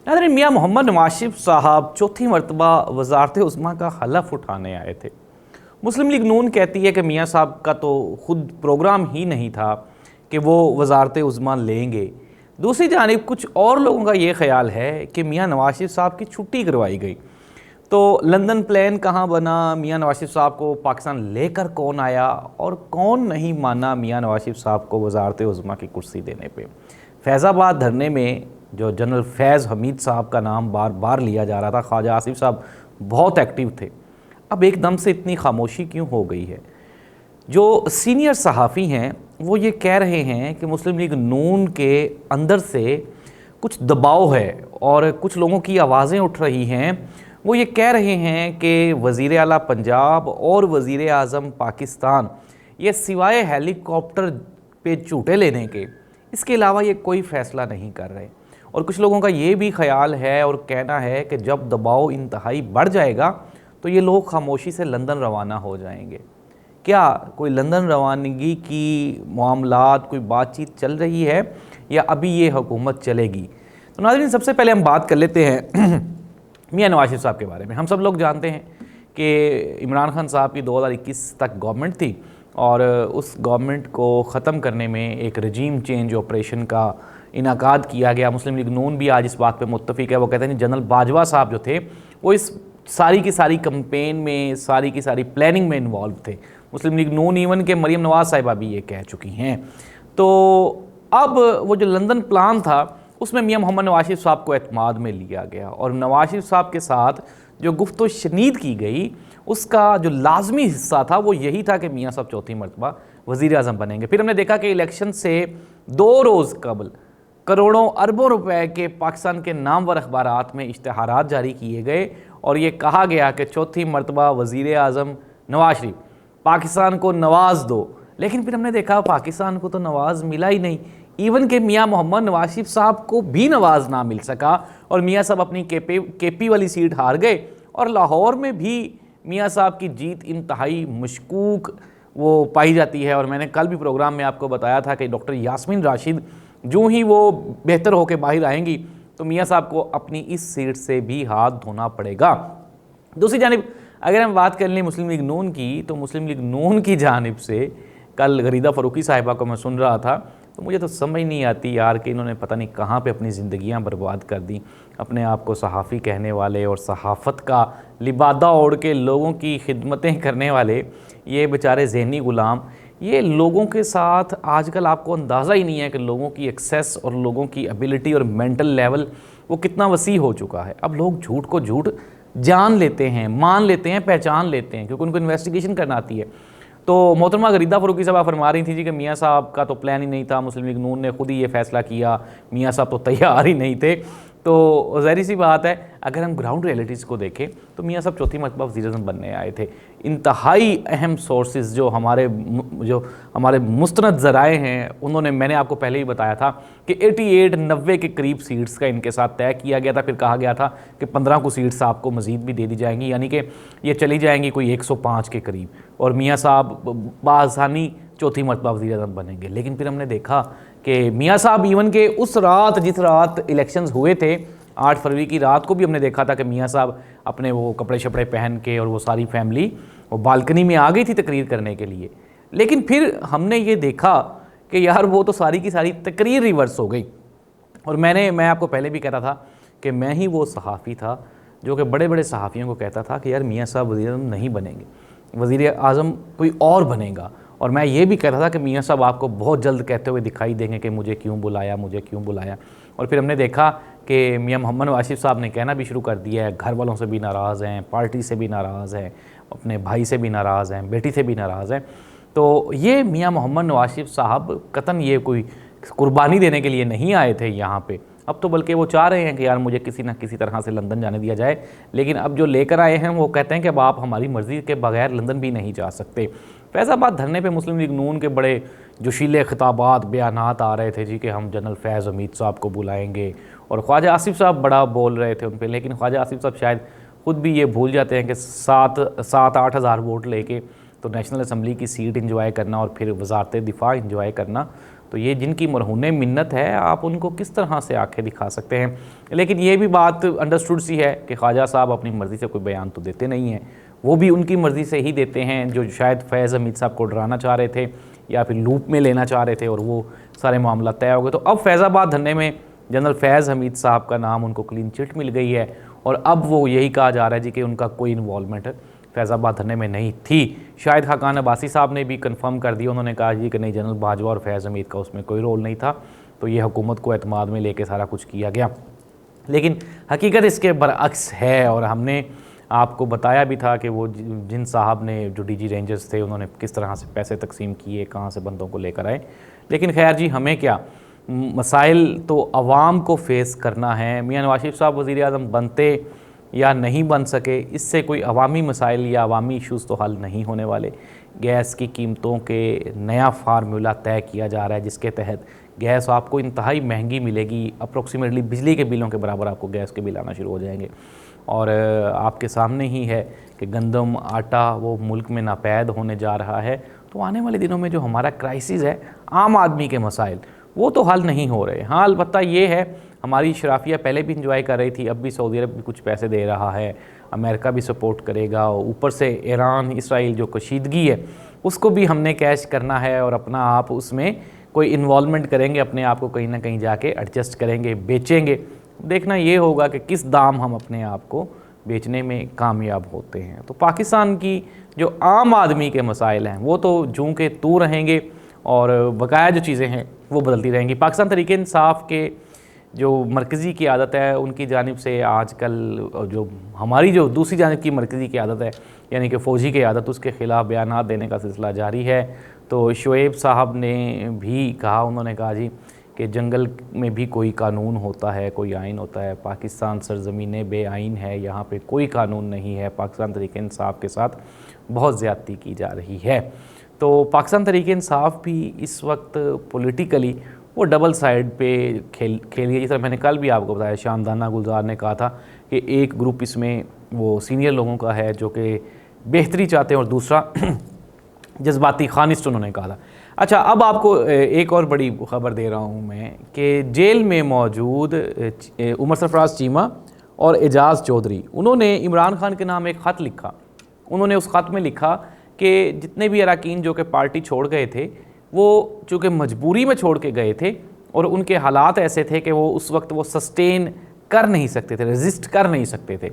नाज़रीन, मियाँ मोहम्मद नवाज शरीफ साहब चौथी मरतबा वज़ारत उज़्मा का हलफ उठाने आए थे। मुस्लिम लीग नून कहती है कि मियाँ साहब का तो ख़ुद प्रोग्राम ही नहीं था कि वो वज़ारत उज़्मा लेंगे। दूसरी जानिब कुछ और लोगों का ये ख्याल है कि मियाँ नवाज शरीफ साहब की छुट्टी करवाई गई। तो लंदन प्लान कहाँ बना, मियाँ नवाज शरीफ साहब को पाकिस्तान लेकर कौन आया और कौन नहीं माना मियाँ नवाज शरीफ साहब को वज़ारत उज़्मा की कुर्सी देने पे। फैज़ाबाद धरने में जो जनरल फैज़ हमीद साहब का नाम बार बार लिया जा रहा था, ख्वाजा आसिफ साहब बहुत एक्टिव थे। अब एकदम से इतनी खामोशी क्यों हो गई है? जो सीनियर सहाफ़ी हैं वो ये कह रहे हैं कि मुस्लिम लीग नून के अंदर से कुछ दबाव है और कुछ लोगों की आवाज़ें उठ रही हैं। वो ये कह रहे हैं कि वज़ीर आला पंजाब और वज़ीर आज़म पाकिस्तान ये सिवाय हेलीकॉप्टर पे झूटे लेने के इसके अलावा ये कोई फ़ैसला नहीं कर रहे। और कुछ लोगों का ये भी ख्याल है और कहना है कि जब दबाव इंतहाई बढ़ जाएगा तो ये लोग खामोशी से लंदन रवाना हो जाएंगे। क्या कोई लंदन रवानगी की मामलात, कोई बातचीत चल रही है या अभी ये हुकूमत चलेगी? तो नाज़रीन, सबसे पहले हम बात कर लेते हैं मियाँ नवाज शरीफ साहब के बारे में। हम सब लोग जानते हैं कि इमरान खान साहब की 2021 तक गवर्नमेंट थी और उस गवर्नमेंट को ख़त्म करने में एक रजीम चेंज ऑपरेशन का इनाकाद किया गया। मुस्लिम लीग नून भी आज इस बात पे मुत्तफ़िक है। वो कहते हैं जनरल बाजवा साहब जो थे वो इस सारी की सारी कंपेन में, सारी की सारी प्लानिंग में इन्वॉल्व थे। मुस्लिम लीग नून इवन के मरीम नवाज साहिबा भी ये कह चुकी हैं। तो अब वो जो लंदन प्लान था उसमें मियाँ मोहम्मद नवाज शरीफ साहब को एतमाद में लिया गया और नवाज शरीफ साहब के साथ जो गुफ्तो शनीद की गई उसका जो लाजमी हिस्सा था वो यही था कि मियाँ साहब चौथी मरतबा वज़ीर आज़म बनेंगे। फिर हमने देखा कि इलेक्शन से 2 रोज़ कबल करोड़ों अरबों रुपए के पाकिस्तान के नामवर अखबारात में इश्तहारात जारी किए गए और ये कहा गया कि चौथी मरतबा वज़ीर आज़म नवाज शरीफ, पाकिस्तान को नवाज दो। लेकिन फिर हमने देखा पाकिस्तान को तो नवाज मिला ही नहीं। इवन के मियाँ मोहम्मद नवाज शरीफ साहब को भी नवाज ना मिल सका और मियाँ साहब अपनी केपी वाली सीट हार गए और लाहौर में भी मियाँ साहब की जीत इंतहाई मशकूक वो पाई जाती है। और मैंने कल भी प्रोग्राम में आपको बताया था कि डॉक्टर यास्मीन राशिद जो ही वो बेहतर होकर बाहर आएंगी तो मियाँ साहब को अपनी इस सीट से भी हाथ धोना पड़ेगा। दूसरी जानिब अगर हम बात कर लें मुस्लिम लीग नून की, तो मुस्लिम लीग नून की जानिब से कल गरीदा फ़रूकी साहिबा को मैं सुन रहा था तो मुझे तो समझ नहीं आती यार कि इन्होंने पता नहीं कहाँ पे अपनी ज़िंदगियाँ बर्बाद कर दी। अपने आप को सहाफ़ी कहने वाले और सहाफ़त का लिबादा ओढ़ के लोगों की खिदमतें करने वाले ये बेचारे ज़हनी ग़ुलाम, ये लोगों के साथ आजकल आपको अंदाज़ा ही नहीं है कि लोगों की एक्सेस और लोगों की एबिलिटी और मेंटल लेवल वो कितना वसी हो चुका है। अब लोग झूठ को झूठ जान लेते हैं, मान लेते हैं, पहचान लेते हैं क्योंकि उनको इन्वेस्टिगेशन करना आती है। तो मोहतरमा गरीदा फ़रूकी साहब फरमा रही थी जी कि मियाँ साहब का तो प्लान ही नहीं था, मुस्लिम लीग नून ने खुद ही ये फ़ैसला किया, मियाँ साहब तो तैयार ही नहीं थे। तो ज़ाहिर सी बात है अगर हम ग्राउंड रियलिटीज़ को देखें तो मियाँ साहब चौथी मरतबा वज़ीर आज़म बनने आए थे। इंतहाई अहम सोर्सेज जो हमारे मुस्तनद ज़राए हैं उन्होंने, मैंने आपको पहले ही बताया था कि 88-90 के करीब सीट्स का इनके साथ तय किया गया था। फिर कहा गया था कि 15 को सीट्स आपको मज़ीद भी दे दी जाएंगी, यानी कि ये चली जाएंगी कोई 105 के करीब और मियाँ साहब बासानी चौथी मरतबा वज़ीर आज़म बनेंगे। लेकिन फिर हमने देखा कि मियाँ साहब इवन के उस रात जिस रात इलेक्शंस हुए थे 8 फरवरी की रात को भी हमने देखा था कि मियाँ साहब अपने वो कपड़े शपड़े पहन के और वो सारी फैमिली वो बालकनी में आ गई थी तकरीर करने के लिए। लेकिन फिर हमने ये देखा कि यार वो तो सारी की सारी तकरीर रिवर्स हो गई। और मैं आपको पहले भी कहता था कि मैं ही वो सहाफ़ी था जो कि बड़े बड़े सहाफ़ियों को कहता था कि यार मियाँ साहब वज़ीर आज़म नहीं बनेंगे, वज़ीर आज़म कोई और बनेगा। और मैं ये भी कहता था कि मियाँ साहब आपको बहुत जल्द कहते हुए दिखाई देंगे कि मुझे क्यों बुलाया, मुझे क्यों बुलाया। और फिर हमने देखा कि मियाँ मोहम्मद नवाज शरीफ साहब ने कहना भी शुरू कर दिया है, घर वालों से भी नाराज़ हैं, पार्टी से भी नाराज़ हैं, अपने भाई से भी नाराज़ हैं, बेटी से भी नाराज़ हैं। तो ये मियाँ मोहम्मद नवाज शरीफ साहब कतन ये कोई कुर्बानी देने के लिए नहीं आए थे यहाँ पे। अब तो बल्कि वो चाह रहे हैं कि यार मुझे किसी न किसी तरह से लंदन जाने दिया जाए। लेकिन अब जो लेकर आए हैं वो कहते हैं कि अब आप हमारी मर्ज़ी के बगैर लंदन भी नहीं जा सकते। फैज़ाबाद धरने पे मुस्लिम लीग नून के बड़े जोशीले खिताबात, बयानात आ रहे थे जी कि हम जनरल फैज़ हमीद साहब को बुलाएंगे और ख्वाजा आसिफ साहब बड़ा बोल रहे थे उन पर। लेकिन ख्वाजा आसिफ साहब शायद ख़ुद भी ये भूल जाते हैं कि 7-8 हज़ार वोट लेके तो नेशनल असम्बली की सीट इंजॉय करना और फिर वजारत दिफा इंजॉय करना, तो ये जिनकी मरहून मिन्नत है, आप उनको किस तरह से आंखें दिखा सकते हैं। लेकिन ये भी बात अंडरस्टूड सी है कि ख्वाजा साहब अपनी मर्ज़ी से कोई बयान तो देते नहीं हैं, वो भी उनकी मर्ज़ी से ही देते हैं, जो शायद फैज़ हमीद साहब को डराना चाह रहे थे या फिर लूप में लेना चाह रहे थे, और वो सारे मामला तय हो गए। तो अब फैज़ाबाद धरने में जनरल फैज़ हमीद साहब का नाम उनको क्लीन चिट मिल गई है, और अब वो यही कहा जा रहा है जी कि उनका कोई इन्वॉल्वमेंट फैज़ाबाद धरने में नहीं थी। शाहिद खाकान अब्बासी साहब ने भी कंफर्म कर दिया, उन्होंने कहा जी कि नहीं, जनरल बाजवा और फैज़ हमीद का उसमें कोई रोल नहीं था, तो ये हुकूमत को एतमाद में लेके सारा कुछ किया गया। लेकिन हकीकत इसके बरअक्स है, और हमने आपको बताया भी था कि वो जिन साहब ने, जो डीजी रेंजर्स थे, उन्होंने किस तरह से पैसे तकसीम किए, कहाँ से बंदों को लेकर आए। लेकिन खैर जी, हमें क्या, मसाइल तो अवाम को फेस करना है। मियां नवाज शरीफ साहब वज़ीर आज़म बनते या नहीं बन सके, इससे कोई अवामी मसाइल या अवामी इशूज़ तो हल नहीं होने वाले। गैस की कीमतों के नया फार्मूला तय किया जा रहा है, जिसके तहत गैस आपको इंतहाई महंगी मिलेगी, अप्रोक्सीमेटली बिजली के बिलों के बराबर आपको गैस के बिल आना शुरू हो जाएंगे। और आपके सामने ही है कि गंदम, आटा वो मुल्क में नापैद होने जा रहा है। तो आने वाले दिनों में जो हमारा क्राइसिस है, आम आदमी के मसाइल, वो तो हल नहीं हो रहे। हाँ, अलबत्ता ये है, हमारी शराफिया पहले भी इंजॉय कर रही थी, अब भी सऊदी अरब भी कुछ पैसे दे रहा है, अमेरिका भी सपोर्ट करेगा, ऊपर से ईरान इसराइल जो कशीदगी है उसको भी हमने कैश करना है, और अपना आप उसमें कोई इन्वॉल्वमेंट करेंगे, अपने आप को कहीं ना कहीं जाके एडजस्ट करेंगे, बेचेंगे। देखना ये होगा कि किस दाम हम अपने आप को बेचने में कामयाब होते हैं। तो पाकिस्तान की जो आम आदमी के मसाइल हैं वो तो जूं के तू रहेंगे, और बकाया जो चीज़ें हैं वो बदलती रहेंगी। पाकिस्तान तहरीक इंसाफ के जो मरकज़ी की आदत है, उनकी जानिब से आजकल जो हमारी जो दूसरी जानिब की मरकज़ी की आदत है, यानी कि फ़ौजी की आदत, उसके ख़िलाफ़ बयानात देने का सिलसिला जारी है। तो शुएब साहब ने भी कहा, उन्होंने कहा जी कि जंगल में भी कोई कानून होता है, कोई आइन होता है, पाकिस्तान सरज़मीन बेआइन है, यहाँ पे कोई कानून नहीं है, पाकिस्तान तहरीक इंसाफ के साथ बहुत ज़्यादती की जा रही है। तो पाकिस्तान तहरीक इंसाफ भी इस वक्त पॉलिटिकली वो डबल साइड पे खेल रही है। जैसा मैंने कल भी आपको बताया, शामदाना गुलजार ने कहा था कि एक ग्रुप इसमें वो सीनियर लोगों का है जो कि बेहतरी चाहते हैं, और दूसरा जज्बाती खानिस्ट उन्होंने कहा था। अच्छा, अब आपको एक और बड़ी खबर दे रहा हूँ मैं कि जेल में मौजूद उमर सरफराज चीमा और एजाज़ चौधरी, उन्होंने इमरान खान के नाम एक ख़त लिखा। उन्होंने उस ख़त में लिखा कि जितने भी अरकान जो कि पार्टी छोड़ गए थे, वो चूँकि मजबूरी में छोड़ के गए थे, और उनके हालात ऐसे थे कि वो उस वक्त वो सस्टेन कर नहीं सकते थे, रेजिस्ट कर नहीं सकते थे।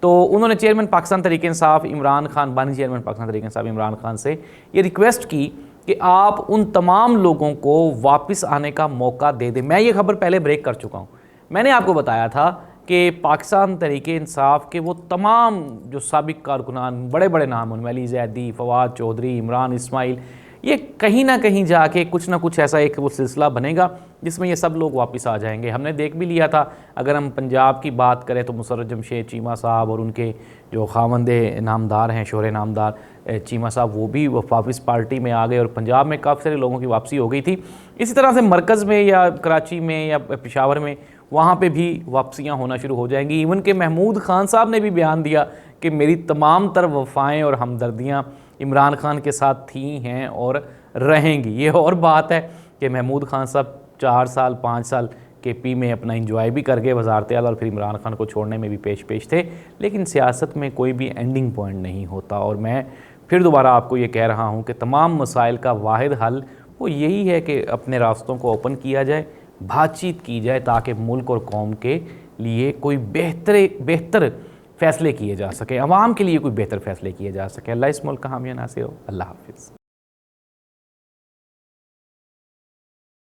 तो उन्होंने चेयरमैन पाकिस्तान तहरीक इंसाफ इमरान खान, बानी चेयरमैन पाकिस्तान तहरीक इंसाफ इमरान खान से ये रिक्वेस्ट की कि आप उन तमाम लोगों को वापस आने का मौका दे दें। मैं ये खबर पहले ब्रेक कर चुका हूँ। मैंने आपको बताया था कि पाकिस्तान तहरीक इंसाफ के वो तमाम जो साबिक कारकुनान, बड़े बड़े नाम, उनमें अली जैदी, फवाद चौधरी, इमरान इस्माइल, ये कहीं ना कहीं जाके कुछ ना कुछ ऐसा एक वो सिलसिला बनेगा जिसमें ये सब लोग वापस आ जाएंगे। हमने देख भी लिया था, अगर हम पंजाब की बात करें तो मुसर्रत जमशेद चीमा साहब और उनके जो खावंदे नामदार हैं, शोहरे नामदार चीमा साहब, वो भी वापस पार्टी में आ गए, और पंजाब में काफ़ी सारे लोगों की वापसी हो गई थी। इसी तरह से मरकज़ में या कराची में या पेशावर में, वहाँ पे भी वापसियाँ होना शुरू हो जाएंगी। इवन के महमूद खान साहब ने भी बयान दिया कि मेरी तमाम तर वफ़ाएँ और हमदर्दियाँ इमरान खान के साथ थी, हैं और रहेंगी। ये और बात है कि महमूद खान साहब 4 साल 5 साल KP में अपना इंजॉय भी कर गए वज़ारत आला, और फिर इमरान खान को छोड़ने में भी पेश थे। लेकिन सियासत में कोई भी एंडिंग पॉइंट नहीं होता, और मैं फिर दोबारा आपको ये कह रहा हूँ कि तमाम मसाइल का वाहिद हल वो यही है कि अपने रास्तों को ओपन किया जाए, बातचीत की जाए, ताकि मुल्क और कौम के लिए कोई बेहतर फ़ैसले किए जा सके, अवाम के लिए कोई बेहतर फ़ैसले किए जा सके। अल्लाह इस मुल्क का हामी नासिर हो। अल्लाह हाफ़िज़।